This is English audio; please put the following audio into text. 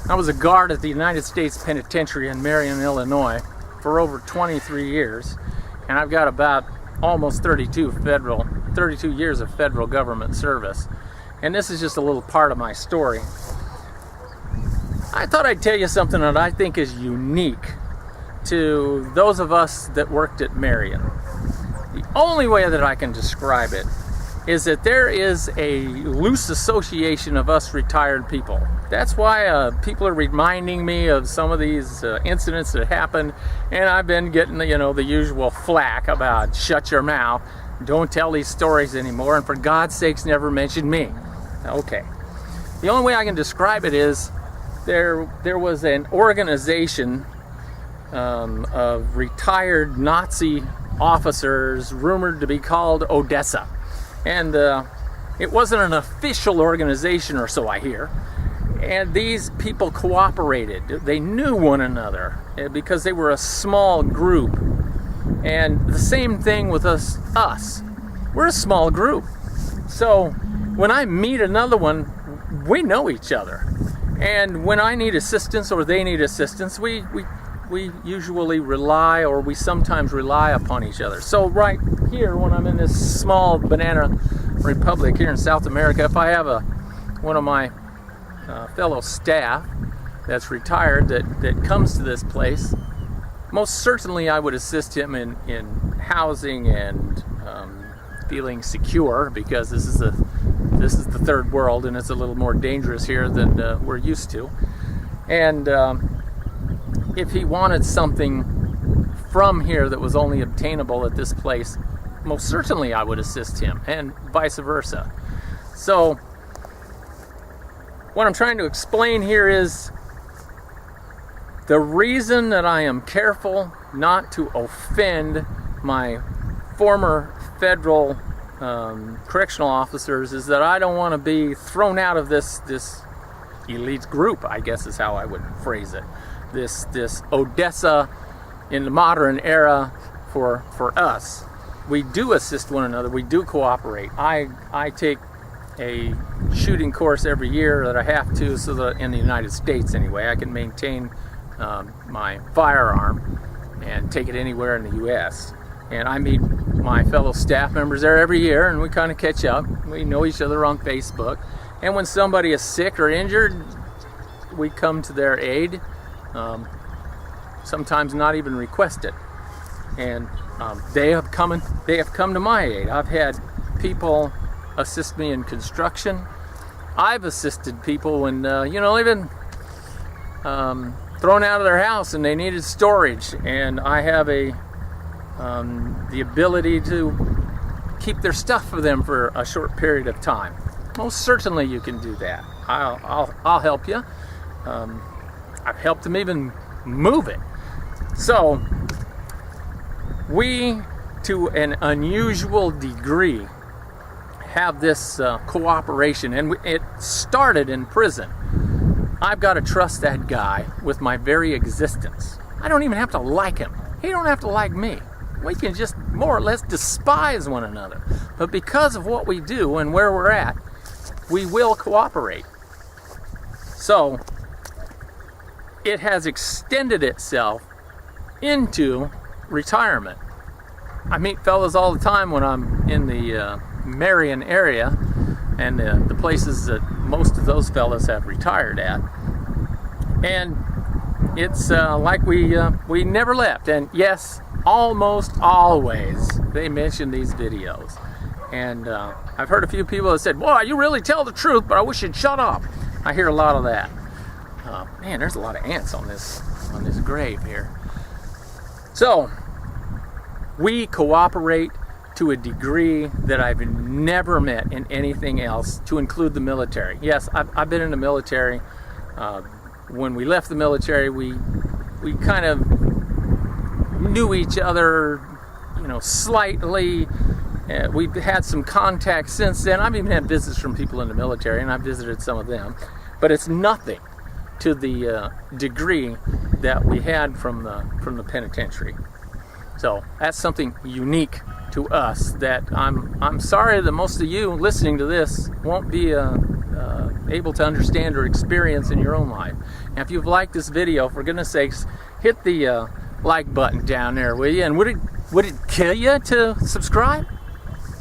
I was a guard at the United States Penitentiary in Marion, Illinois for over 23 years, and I've got about almost 32 years of federal government service. And this is just a little part of my story. I thought I'd tell you something that I think is unique to those of us that worked at Marion. The only way that I can describe it is that there is a loose association of us retired people. That's why people are reminding me of some of these incidents that happened, and I've been getting the usual flack about shut your mouth, don't tell these stories anymore, and for God's sakes never mention me. Okay. The only way I can describe it is there was an organization of retired Nazi officers rumored to be called Odessa. And it wasn't an official organization, or so I hear. And these people cooperated. They knew one another because they were a small group. And the same thing with us. We're a small group. So when I meet another one, we know each other. And when I need assistance or they need assistance, we usually rely, or we sometimes rely upon each other. So right here, when I'm in this small banana republic here in South America, if I have one of my fellow staff that's retired that comes to this place, most certainly I would assist him in housing and feeling secure, because this is the third world and it's a little more dangerous here than we're used to. And if he wanted something from here that was only obtainable at this place, most certainly I would assist him, and vice versa. So what I'm trying to explain here is the reason that I am careful not to offend my former federal correctional officers is that I don't want to be thrown out of this elite group, I guess is how I would phrase it. This Odessa in the modern era for us. We do assist one another. We do cooperate. I take a shooting course every year that I have to, so that in the United States anyway, I can maintain my firearm and take it anywhere in the U.S. And I meet my fellow staff members there every year, and we kind of catch up. We know each other on Facebook. And when somebody is sick or injured, we come to their aid. Sometimes not even request it. And they have come to my aid. I've had people assist me in construction. I've assisted people when they've been thrown out of their house and they needed storage, and I have the ability to keep their stuff for them for a short period of time. Most certainly you can do that. I'll help you. I've helped them even move it. So we, to an unusual degree, have this cooperation, and it started in prison. I've got to trust that guy with my very existence. I don't even have to like him. He don't have to like me. We can just more or less despise one another. But because of what we do and where we're at, we will cooperate. So it has extended itself into retirement. I meet fellas all the time when I'm in the Marion area, and the places that most of those fellas have retired at, and it's like we never left. And yes, almost always they mention these videos, and I've heard a few people that said, "Boy, you really tell the truth, but I wish you'd shut up." I hear a lot of that. Man, there's a lot of ants on this grave here. So we cooperate to a degree that I've never met in anything else, to include the military. Yes, I've been in the military. When we left the military, we kind of knew each other, slightly. We've had some contact since then. I've even had visits from people in the military, and I've visited some of them. But it's nothing to the degree that we had from the penitentiary. So that's something unique to us that I'm sorry that most of you listening to this won't be able to understand or experience in your own life. Now, if you've liked this video, for goodness sakes, hit the like button down there, will you? And would it kill you to subscribe?